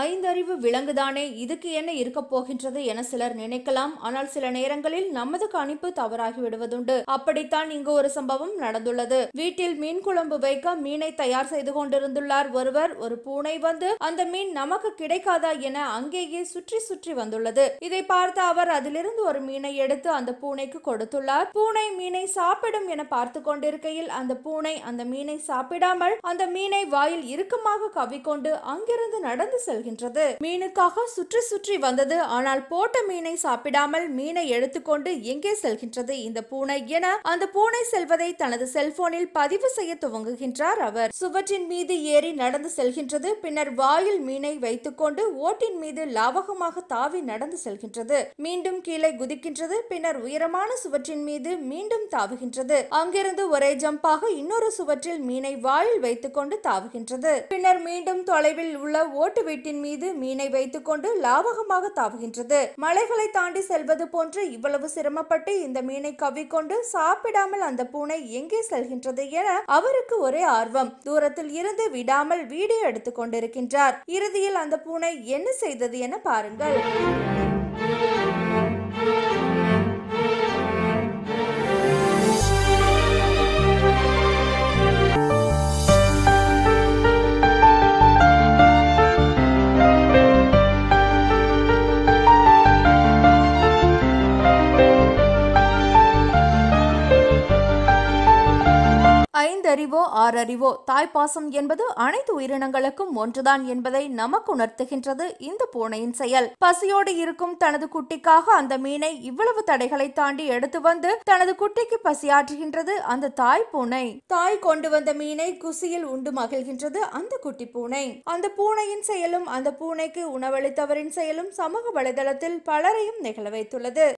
ஐந்தறிவு விலங்குதானே, இதுக்கு என்ன இருக்க போகின்றது என சிலர் நினைக்கலாம். ஆனால் சில நேரங்களில் நமது கணிப்பு தவறாகி விடுவதுண்டு. அப்படித்தான் இங்கு ஒரு சம்பவம் நடந்துள்ளது. வீட்டில் மீன் குழம்பு வைக்க மீனை தயார் செய்து கொண்டிருந்துள்ளார் ஒருவர். ஒரு பூனை வந்து அந்த மீன் நமக்கு கிடைக்காதா என அங்கேயே சுற்றி சுற்றி வந்துள்ளது. இதை பார்த்த அவர் அதிலிருந்து ஒரு மீனை எடுத்து அந்த பூனைக்கு கொடுத்துள்ளார். பூனை மீனை சாப்பிடும் என பார்த்து கொண்டிருக்கையில் அந்த பூனை அந்த மீனை சாப்பிடாமல் அந்த மீனை வாயில் இறுக்கமாக கவ்விக்கொண்டு அங்கிருந்து நடந்து செல்கின்றது. மீனுக்காக சுற்றி சுற்றி வந்தது. ஆனால் போட்ட மீனை சாப்பிடாமல் மீனை எடுத்துக்கொண்டு எங்கே செல்கின்றது இந்த பூனை என அந்த பூனை செல்வதை தனது செல்போனில் பதிவு செய்ய துவங்குகின்றார் அவர். சுவற்றின் மீது ஏறி நடந்து செல்கின்றது. பின்னர் வாயில் மீனை வைத்துக்கொண்டு ஓட்டின் மீது லாவகமாக தாவி நடந்து செல்கின்றது. மீண்டும் கீழே குதிக்கின்றது. பின்னர் உயரமான சுவற்றின் மீது மீண்டும் தாவுகின்றது. அங்கிருந்து ஒரே ஜம்பாக இன்னொரு சுவற்றில் மீனை வாயில் வைத்துக்கொண்டு தாவுகின்றது. பின்னர் மீண்டும் தொலைவில் உள்ள ஓட்டு வீட்டின் மீது மீனை வைத்துக்கொண்டு லாவகமாக தாவுகின்றது. மலைகளை தாண்டி செல்வது போன்று இவ்வளவு சிரமப்பட்டு இந்த மீனை கவ்விக்கொண்டு சாப்பிடாமல் அந்த பூனை எங்கே செல்கின்றது என அவருக்கு ஒரே ஆர்வம். தூரத்தில் இருந்து விடாமல் வீடியோ எடுத்துக் கொண்டிருக்கின்றார். இறுதியில் அந்த பூனை என்ன செய்தது என பாருங்கள். ஐந்தறிவோ ஆறறிவோ, தாய்ப்பாசம் என்பது அனைத்து உயிரினங்களுக்கும் ஒன்றுதான் என்பதை நமக்கு உணர்த்துகின்றது இந்த பூனையின் செயல். பசியோடு இருக்கும் தனது குட்டிக்காக அந்த மீனை இவ்வளவு தடைகளை தாண்டி எடுத்து வந்து தனது குட்டிக்கு பசியாற்றுகின்றது அந்த தாய் பூனை. தாய் கொண்டு வந்த மீனை குசியில் உண்டு மகிழ்கின்றது அந்த குட்டி பூனை. அந்த பூனையின் செயலும் அந்த பூனைக்கு உணவளித்தவரின் செயலும் சமூக வலைதளத்தில் பலரையும் நிகழ வைத்துள்ளது.